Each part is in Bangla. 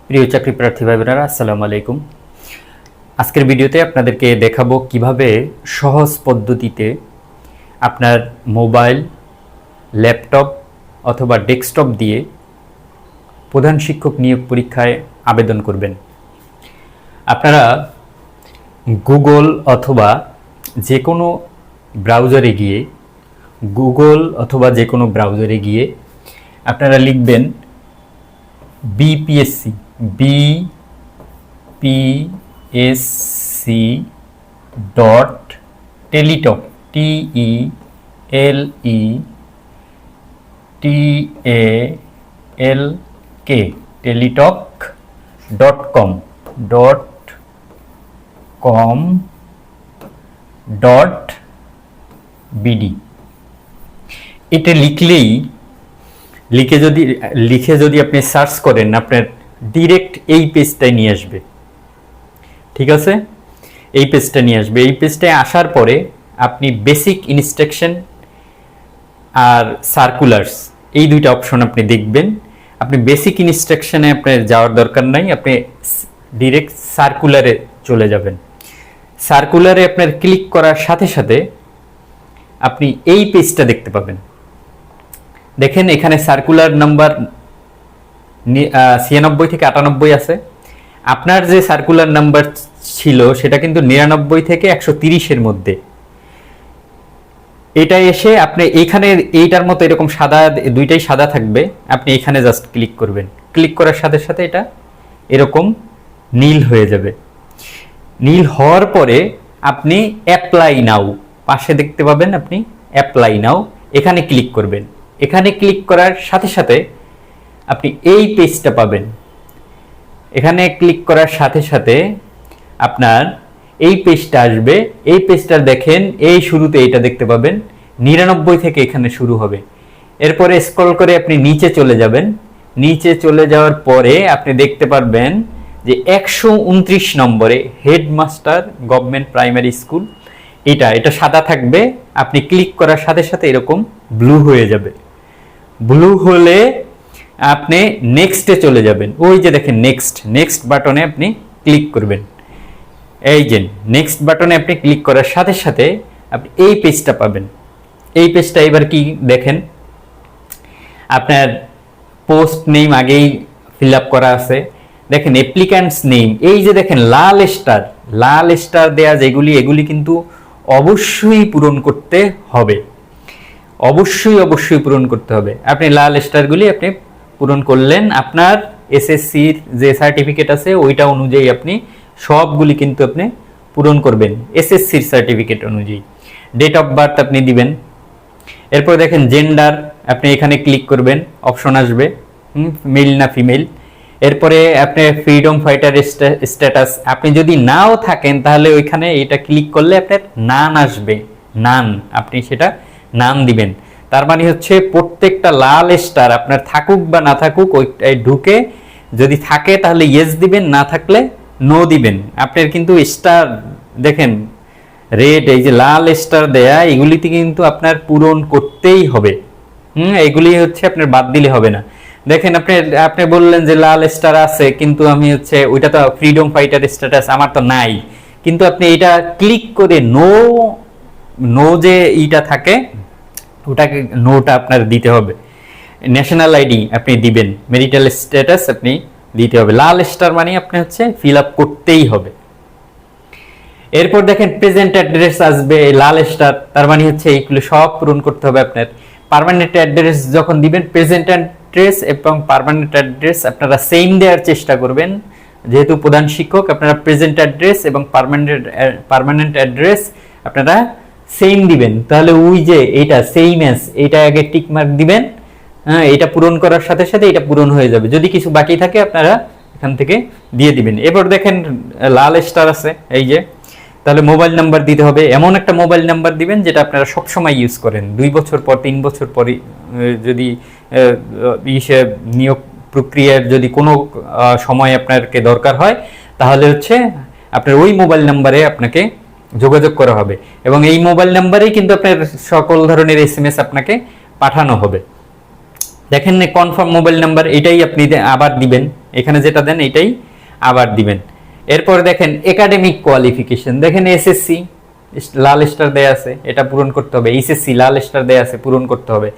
প্রিয় চাকরি প্রার্থী ভাই বোনেরা, আসসালামু আলাইকুম। আজকের ভিডিওতে আপনাদেরকে দেখাবো কিভাবে সহজ পদ্ধতিতে আপনার মোবাইল, ল্যাপটপ অথবা ডেস্কটপ দিয়ে প্রধান শিক্ষক নিয়োগ পরীক্ষায় আবেদন করবেন। আপনারা গুগল অথবা যে কোনো ব্রাউজারে গিয়ে আপনারা লিখবেন BPSC dot Teletalk TELETALK Teletalk .com.bd। এটা লিখে যদি আপনি সার্চ করেন, আপনার ডিরেক্ট এই পেজটায় নিয়ে আসবে। ঠিক আছে, এই পেজটা নিয়ে আসবে। এই পেজটায় আসার পরে আপনি বেসিক ইনস্ট্রাকশন আর সার্কুলার্স এই দুইটা অপশন আপনি দেখবেন। আপনি বেসিক ইনস্ট্রাকশনে আপনার যাওয়ার দরকার নাই, আপনি ডিরেক্ট সার্কুলারে চলে যাবেন। সার্কুলারে আপনার ক্লিক করার সাথে সাথে আপনি এই পেজটা দেখতে পাবেন। দেখেন, এখানে সার্কুলার নাম্বার 96 থেকে 98 আছে। আপনার যে সার্কুলার নাম্বার ছিল সেটা কিন্তু 99 থেকে 130-এর মধ্যে। এটা এসে আপনি এইখানে এইটার মতো এরকম সাদা, দুইটাই সাদা থাকবে। আপনি এখানে জাস্ট ক্লিক করবেন। ক্লিক করার সাথে সাথে এটা এরকম নীল হয়ে যাবে। নীল হওয়ার পরে আপনি অ্যাপ্লাই নাও পাশে দেখতে পাবেন, আপনি অ্যাপ্লাই নাও এখানে ক্লিক করবেন। এখানে ক্লিক করার সাথে সাথে আপনি এই পেজটা পাবেন। এখানে ক্লিক করার সাথে সাথে আপনার এই পেজটা আসবে। এই পেজটা দেখেন, এই শুরুতে এটা দেখতে পাবেন 99 থেকে এখানে শুরু হবে। এরপরে স্ক্রল করে আপনি নিচে চলে যাবেন। নিচে চলে যাওয়ার পরে আপনি দেখতে পারবেন যে 129 নম্বরে হেডমাস্টার গভর্নমেন্ট প্রাইমারি স্কুল, এটা সাদা থাকবে। আপনি ক্লিক করার সাথে সাথে এরকম ব্লু হয়ে যাবে। ব্লু হলে আপনি নেক্সটে চলে যাবেন। ওই যে দেখেন নেক্সট বাটনে আপনি ক্লিক করবেন। এই যে নেক্সট বাটনে আপনি ক্লিক করার সাথে সাথে আপনি এই পেজটা পাবেন। এই পেজটা এবার কি দেখেন, আপনার পোস্ট নেম আগেই ফিল আপ করা আছে। দেখেন অ্যাপ্লিক্যান্টস নেম, এই যে দেখেন লাল স্টার দেয়া যেগুলি, এগুলি কিন্তু অবশ্যই পূরণ করতে হবে। অবশ্যই পূরণ করতে হবে। আপনি লাল স্টারগুলি আপনি পূরণ করলেন। আপনার এসএসসির যে সার্টিফিকেট আছে ওইটা অনুযায়ী আপনি সবগুলি কিন্তু আপনি পূরণ করবেন, এসএসসির সার্টিফিকেট অনুযায়ী। ডেট অফ বার্থ আপনি দিবেন। এরপর দেখেন জেন্ডার, আপনি এখানে ক্লিক করবেন, অপশন আসবে মেল না ফিমেল। এরপরে আপনি ফ্রিডম ফাইটার স্ট্যাটাস, আপনি যদি নাও থাকেন তাহলে ওইখানে এটা ক্লিক করলে আপনার নান আসবে, নান, আপনি সেটা নাম দিবেন। তার মানে হচ্ছে প্রত্যেকটা লাল স্টার আপনার থাকুক বা না থাকুক, ওইটাই ঢুকে যদি থাকে তাহলে ইয়েস দিবেন, না থাকলে নো দিবেন। আপনার কিন্তু স্টার দেখেন রেড, এই যে লাল স্টার দেয়া, এগুলিতে কিন্তু আপনার পূরণ করতেই হবে। এগুলি হচ্ছে আপনার বাদ দিলে হবে না। দেখেন আপনি বললেন যে লাল স্টার আছে, কিন্তু আমি হচ্ছে ওইটা তো ফ্রিডম ফাইটার স্ট্যাটাস আমার তো নাই, কিন্তু আপনি এটা ক্লিক করে নো যে ইটা থাকে ওটাকে নোটা আপনার দিতে হবে। ন্যাশনাল আইডি আপনি দিবেন, মেরিটাল স্ট্যাটাস আপনি দিতে হবে। লাল স্টার মানে আপনি হচ্ছে ফিল আপ করতেই হবে। এরপর দেখেন প্রেজেন্ট অ্যাড্রেস আসবে লাল স্টার, তার মানে হচ্ছে এইগুলো সব পূরণ করতে হবে আপনার। পার্মানেন্ট অ্যাড্রেস যখন দিবেন, প্রেজেন্ট অ্যাড্রেস এবং পার্মানেন্ট অ্যাড্রেস আপনারা সেম দেওয়ার চেষ্টা করবেন। যেহেতু প্রধান শিক্ষক, আপনারা প্রেজেন্ট অ্যাড্রেস এবং পার্মানেন্ট অ্যাড্রেস আপনারা সেম দিবেন। তাহলে ওই যে এইটা সেম অ্যাজ, এইটা আগে টিক মার্ক দিবেন। হ্যাঁ, এটা পূরণ করার সাথে সাথে এটা পূরণ হয়ে যাবে। যদি কিছু বাকি থাকে আপনারা এখান থেকে দিয়ে দিবেন। এবার দেখেন লাল স্টার আছে, এই যে, তাহলে মোবাইল নাম্বার দিতে হবে। এমন একটা মোবাইল নাম্বার দিবেন যেটা আপনারা সবসময় ইউজ করেন। 2 বছর পর 3 বছর পরে যদি নিয়োগ প্রক্রিয়ার যদি কোনো সময় আপনাকে দরকার হয় তাহলে হচ্ছে আপনার ওই মোবাইল নাম্বারে আপনাকে যোগাযোগ করা হবে, এবং এই মোবাইল নাম্বারেই কিন্তু আপনার সকল ধরনের এসএমএস আপনাকে পাঠানো হবে। দেখেন কনফার্ম মোবাইল নাম্বার, এটাই আপনি আবার দিবেন। এখানে যেটা দেন এটাই আবার দিবেন। এরপর দেখেন একাডেমিক কোয়ালিফিকেশন, দেখেন এসএসসি লাল স্টার দেয়া আছে, এটা পূরণ করতে হবে। এইচএসসি লাল স্টার দেয়া আছে, পূরণ করতে হবে।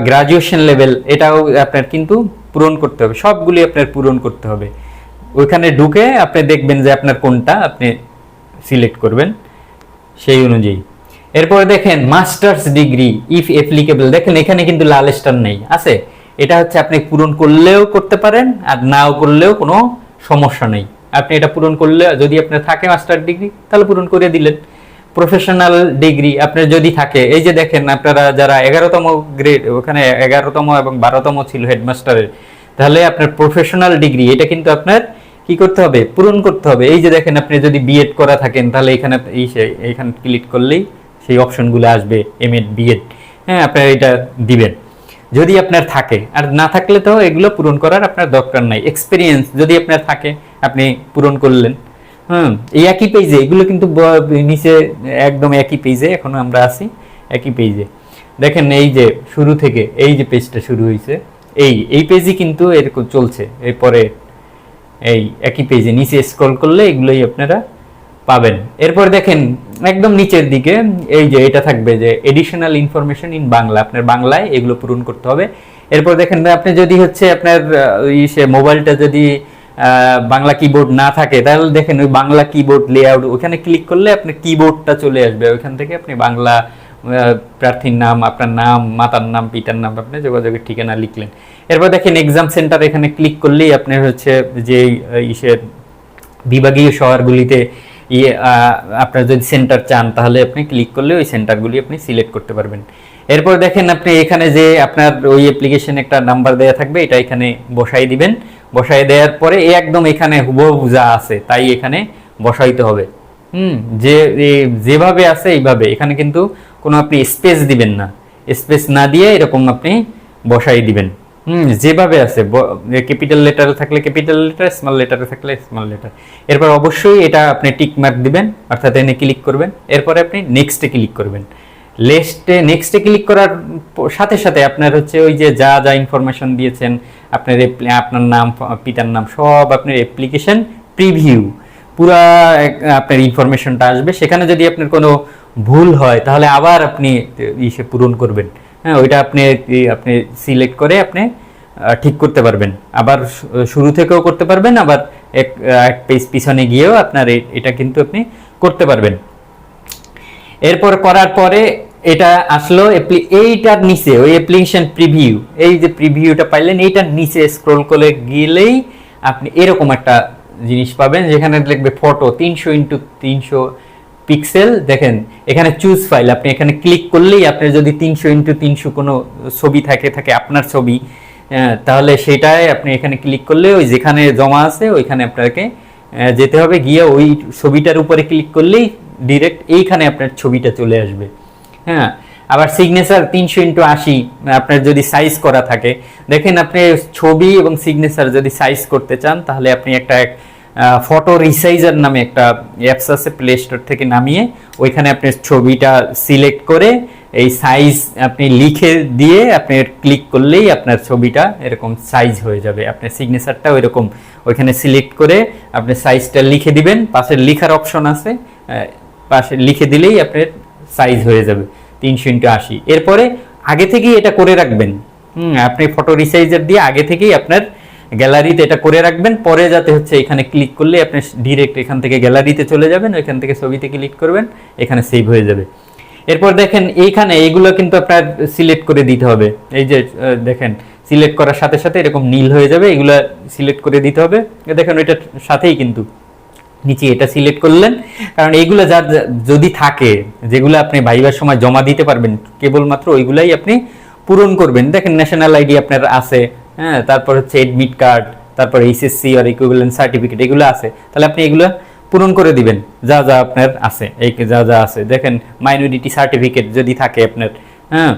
গ্রাজুয়েশন লেভেল এটাও আপনার কিন্তু পূরণ করতে হবে, সবগুলি আপনার পূরণ করতে হবে। ওইখানে ঢুকে আপনি দেখবেন যে আপনার কোনটা আপনি সিলেক্ট করবেন সেই অনুযায়ী। এরপরে দেখেন মাস্টার্স ডিগ্রি ইফ অ্যাপ্লিকেবল, দেখেন এখানে কিন্তু লাল স্টার নেই, আছে। এটা হচ্ছে আপনি পূরণ করলেও করতে পারেন আর নাও করলেও কোনো সমস্যা নেই। আপনি এটা পূরণ করলে, যদি আপনার থাকে মাস্টার ডিগ্রি তাহলে পূরণ করে দিলেন। প্রফেশনাল ডিগ্রি আপনার যদি থাকে, এই যে দেখেন আপনারা যারা 11তম গ্রেড, ওখানে 11তম এবং 12তম ছিল হেডমাস্টারের, তাহলে আপনার প্রফেশনাল ডিগ্রি এটা কিন্তু আপনার কি করতে হবে, পূরণ করতে হবে। এই যে দেখেন আপনি যদি বিএড করা থাকেন তাহলে এখানে এইখানে ক্লিক করলেই সেই অপশনগুলো আসবে, এমএড বিএড, হ্যাঁ আপনার এটা দিবেন যদি আপনার থাকে। আর না থাকলে তো এগুলো পূরণ করার আপনার দরকার নাই। এক্সপিরিয়েন্স যদি আপনার থাকে আপনি পূরণ করলেন। এই একই পেজে এগুলো কিন্তু নিচে একদম একই পেজে এখনো আমরা আছি, একই পেজে। দেখেন এই যে শুরু থেকে এই যে পেজটা শুরু হয়েছে, এই পেজই কিন্তু এরকম চলছে। এরপরে এই একই পেজে নিচে স্ক্রল করলে এগুলোই আপনারা পাবেন। এরপর দেখেন একদম নিচের দিকে এই যে এটা থাকবে যে এডিশনাল ইনফরমেশন ইন বাংলা, আপনার বাংলায় এগুলো পূরণ করতে হবে। এরপর দেখেন আপনি যদি হচ্ছে আপনার মোবাইলটা যদি বাংলা কিবোর্ড না থাকে তাহলে দেখেন ওই বাংলা কিবোর্ড লেআউট, ওখানে ক্লিক করলে আপনার কিবোর্ডটা চলে আসবে। ওইখান থেকে আপনি বাংলা প্রার্থীর নাম, আপনার নাম, মাতার নাম, পিতার নাম, আপনি যোগাযোগের ঠিকানা লিখলেন। এরপর দেখেন এক্সাম সেন্টার, এখানে ক্লিক করলেই আপনার হচ্ছে যে ইসের বিভাগীয় শহরগুলিতে আপনার যদি সেন্টার চান তাহলে আপনি ক্লিক করলে ওই সেন্টারগুলি আপনি সিলেক্ট করতে পারবেন। এরপর দেখেন আপনি এখানে যে আপনার ওই অ্যাপ্লিকেশন একটা নাম্বার দেওয়া থাকবে, এটা এখানে বসাই দিবেন। বসাই দেওয়ার পরে একদম এখানে হুবহু যা আছে তাই এখানে বসাইতে হবে। যে যেভাবে আছে এইভাবে, এখানে কিন্তু কোনো আপনি স্পেস দিবেন না, স্পেস না দিয়ে এরকম আপনি বসাই দিবেন। যেভাবে আছে, ক্যাপিটাল লেটারে থাকলে ক্যাপিটাল লেটার, স্মল লেটারে থাকলে স্মল লেটার। এরপর অবশ্যই এটা আপনি টিক মার্ক দিবেন, অর্থাৎ এনে ক্লিক করবেন। এরপরে আপনি নেক্সটে ক্লিক করবেন। নেক্সটে ক্লিক করার সাথে সাথে আপনার হচ্ছে ওই যে যা যা ইনফরমেশন দিয়েছেন, আপনার নাম, পিতার নাম, সব আপনার অ্যাপ্লিকেশন প্রিভিউ পুরা আপনার ইনফরমেশনটা আসবে। সেখানে যদি আপনার কোনো ভুল হয় তাহলে আবার আপনি পূরণ করবেন। হ্যাঁ, ওইটা আপনি সিলেক্ট করে আপনি ঠিক করতে পারবেন। আবার শুরু থেকেও করতে পারবেন, আবার এক পেজ পিছনে গিয়েও আপনার এটা কিন্তু আপনি করতে পারবেন। এরপর করার পরে এটা আসলো এইটার নিচে ওই অ্যাপ্লিকেশন প্রিভিউ, এই যে প্রিভিউটা পাইলেন, এইটার নিচে স্ক্রল করে গেলেই আপনি এরকম একটা জিনিস পাবেন যেখানে লিখবে ফটো 300x300 পিক্সেল। দেখেন এখানে চুজ ফাইল, আপনি এখানে ক্লিক করলেই আপনার যদি 300x300 কোনো ছবি থাকে আপনার ছবি, তাহলে সেটাই আপনি এখানে ক্লিক করলে ওই যেখানে জমা আছে ওইখানে আপনাকে যেতে হবে, গিয়ে ওই ছবিটার উপরে ক্লিক করলেই ডিরেক্ট এইখানে আপনার ছবিটা চলে আসবে। হ্যাঁ, আবার সিগনেচার 300x80 আপনার যদি সাইজ করা থাকে, দেখেন আপনি ছবি এবং সিগনেচার যদি সাইজ করতে চান তাহলে আপনি একটা ফটো রিসাইজার নামে একটা অ্যাপস আছে, প্লে স্টোর থেকে নামিয়ে ওইখানে আপনি ছবিটা সিলেক্ট করে এই সাইজ আপনি লিখে দিয়ে আপনি ক্লিক করলেই আপনার ছবিটা এরকম সাইজ হয়ে যাবে। আপনার সিগনেচারটা ওইরকম ওইখানে সিলেক্ট করে আপনি সাইজটা লিখে দিবেন, পাশে লেখার অপশন আছে, পাশে লিখে দিলেই আপনার সাইজ হয়ে যাবে 300x80। এরপরে আগে থেকেই এটা করে রাখবেন। আপনি ফটো রিসাইজার দিয়ে আগে থেকেই আপনার গ্যালারিতে এটা করে রাখবেন, পরে যাতে হচ্ছে এখানে ক্লিক করলে আপনি ডিরেক্ট এখান থেকে গ্যালারিতে চলে যাবেন, ওইখান থেকে ছবিতে ক্লিক করবেন, এখানে সেভ হয়ে যাবে। এরপর দেখেন এইখানে এইগুলো কিন্তু আপনার সিলেক্ট করে দিতে হবে। এই যে দেখেন সিলেক্ট করার সাথে সাথে এরকম নীল হয়ে যাবে, এগুলো সিলেক্ট করে দিতে হবে। দেখেন ওইটার সাথেই কিন্তু নিচে এটা সিলেক্ট করলেন, কারণ এইগুলো যার যদি থাকে যেগুলো আপনি ভাইবার সময় জমা দিতে পারবেন কেবলমাত্র ওইগুলাই আপনি পূরণ করবেন। দেখেন ন্যাশনাল আইডি আপনার আছে, হ্যাঁ, তারপর হচ্ছে এডমিট কার্ড, তারপর এইচএসসি আর ইকুইভ্যালেন্ট সার্টিফিকেট এগুলো আছে, তাহলে আপনি এগুলো পূরণ করে দিবেন যা যা আপনার আছে। এই যা যা আছে দেখেন মাইনরিটি সার্টিফিকেট যদি থাকে আপনার, হ্যাঁ,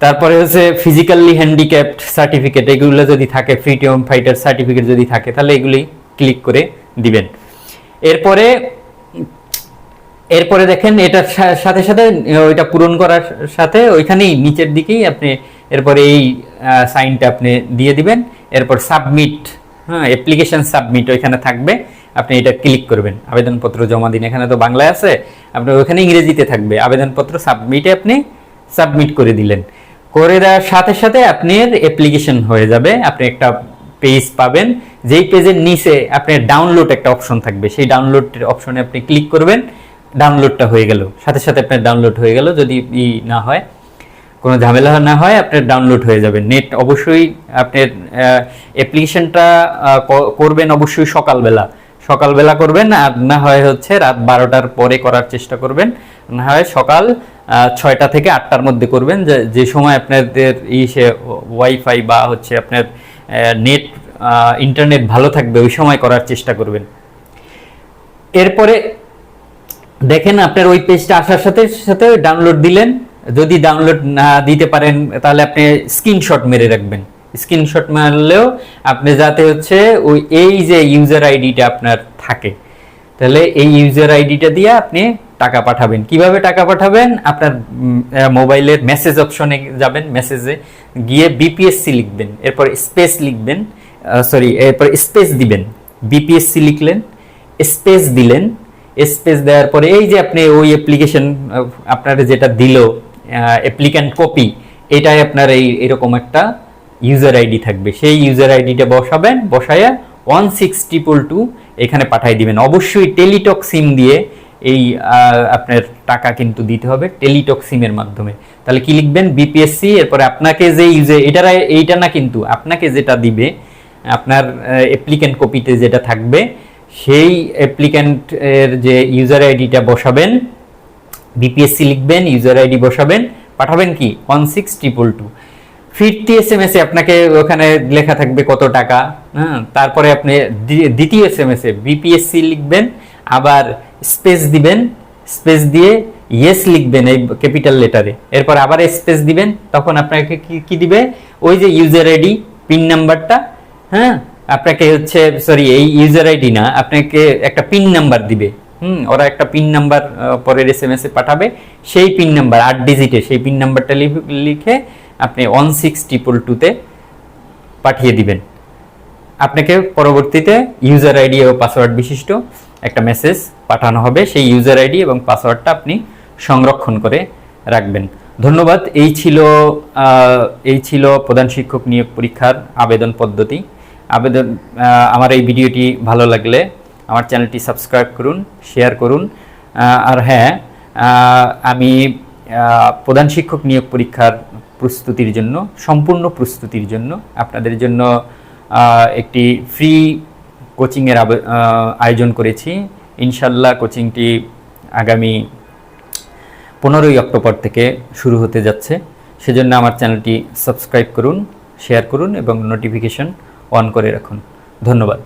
তারপরে হচ্ছে ফিজিক্যালি হ্যান্ডিক্যাপড সার্টিফিকেট এগুলো যদি থাকে, ফ্রিডম ফাইটার সার্টিফিকেট যদি থাকে তাহলে এগুলি ক্লিক করে দিবেন। এরপরে দেখেন এটার সাথে সাথে ওইটা পূরণ করার সাথে ওইখানেই নিচের দিকেই আপনি এরপরে এই সাইনটা আপনি দিয়ে দিবেন। এরপর সাবমিট হ্যাঁ, অ্যাপ্লিকেশন সাবমিট ওইখানে থাকবে, আপনি এটা ক্লিক করবেন, আবেদনপত্র জমা দিন। এখানে তো বাংলায় আছে, আপনার ওখানে ইংরেজিতে থাকবে, আবেদনপত্র সাবমিটে আপনি সাবমিট করে দিলেন। করে দেওয়ার সাথে সাথে আপনার অ্যাপ্লিকেশন হয়ে যাবে। আপনি একটা পেজ পাবেন, যেই পেজের নিচে আপনার ডাউনলোড একটা অপশন থাকবে, সেই ডাউনলোড অপশনে আপনি ক্লিক করবেন, ডাউনলোডটা হয়ে গেল, সাথে সাথে আপনার ডাউনলোড হয়ে গেল। যদি না হয়, কোনো ঝামেলা না হয়, আপনার ডাউনলোড হয়ে যাবে। নেট অবশ্যই আপনার অ্যাপ্লিকেশনটা করবেন অবশ্যই সকালবেলা করবেন, আর না হয় হচ্ছে রাত 12টার পরে করার চেষ্টা করবেন, না হয় সকাল 6টা থেকে 8টার মধ্যে করবেন, যে সময় আপনাদের ওয়াইফাই বা হচ্ছে আপনার নেট ইন্টারনেট ভালো থাকবে, ওই সময় করার চেষ্টা করবেন। এরপরে দেখেন আপনার ওই পেজটা আসার সাথে সাথে ডাউনলোড দিলেন। যদি ডাউনলোড না দিতে পারেন তাহলে আপনি স্ক্রিনশট মেরে রাখবেন। স্ক্রিনশট মারলেও আপনি যাতে হচ্ছে ওই এই যে ইউজার আইডিটা আপনার থাকে, তাহলে এই ইউজার আইডিটা দিয়ে আপনি টাকা পাঠাবেন। কিভাবে টাকা পাঠাবেন? আপনার মোবাইলের মেসেজ অপশনে যাবেন, মেসেজে গিয়ে বিপিএসসি লিখবেন, এরপর স্পেস লিখবেন, এরপর স্পেস দিবেন, বিপিএসসি লিখলেন, স্পেস দিলেন। স্পেস দেওয়ার পরে এই যে আপনি ওই অ্যাপ্লিকেশন আপনার যেটা দিল অ্যাপ্লিক্যান্ট কপি, এটাই আপনার এরকম একটা ইউজার আইডি থাকবে, সেই ইউজার আইডিটা বসাবেন, বসায়া 16222 এখানে পাঠিয়ে দিবেন। অবশ্যই টেলিটক সিম দিয়ে এই আপনার টাকা কিন্তু দিতে হবে, টেলিটক সিমের মাধ্যমে। তাহলে কি লিখবেন? বিপিএসসি, এরপরে আপনাকে যে এইটা না, কিন্তু আপনাকে যেটা দিবে আপনার অ্যাপ্লিক্যান্ট কপিতে যেটা থাকবে, সেই অ্যাপ্লিক্যান্টের যে ইউজার আইডিটা বসাবেন, বিপিএসসি লিখবেন, ইউজার আইডি বসাবেন, পাঠাবেন কি 16222। ফিরতি এসএমএস এ আপনাকে ওখানে লেখা থাকবে কত টাকা, হ্যাঁ। তারপরে আপনি দ্বিতীয় এসএমএস এ বিপিএসসি লিখবেন, আবার স্পেস দিবেন, স্পেস দিয়ে ইয়েস লিখবেন এই ক্যাপিটাল লেটারে, এরপর আবার স্পেস দিবেন। তখন আপনাকে কি দিবে? ওই যে ইউজার আইডি পিন নাম্বারটা, হ্যাঁ, আপনাকে হচ্ছে এই ইউজার আইডি না, আপনাকে একটা পিন নাম্বার দিবে। ওরা একটা পিন নাম্বার পরের এসএমএস এ পাঠাবে, সেই পিন নাম্বার 8 ডিজিটের, সেই পিন নাম্বারটা লিখে আপনি 16222 তে পাঠিয়ে দিবেন। আপনাকে পরবর্তীতে ইউজার আইডি ও পাসওয়ার্ড বিশিষ্ট একটা মেসেজ পাঠানো হবে, সেই ইউজার আইডি এবং পাসওয়ার্ডটা আপনি সংরক্ষণ করে রাখবেন। ধন্যবাদ। এই ছিল প্রধান শিক্ষক নিয়োগ পরীক্ষার আবেদন পদ্ধতি। আমার এই ভিডিওটি ভালো লাগলে আমার চ্যানেলটি সাবস্ক্রাইব করুন, শেয়ার করুন। আর হ্যাঁ, আমি প্রধান শিক্ষক নিয়োগ পরীক্ষার প্রস্তুতির জন্য, সম্পূর্ণ প্রস্তুতির জন্য আপনাদের জন্য একটি ফ্রি কোচিংয়ের আয়োজন করেছি। ইনশাল্লাহ কোচিংটি আগামী 15ই অক্টোবর থেকে শুরু হতে যাচ্ছে। সেজন্য আমার চ্যানেলটি সাবস্ক্রাইব করুন, শেয়ার করুন এবং নোটিফিকেশন অন করে রাখুন। ধন্যবাদ।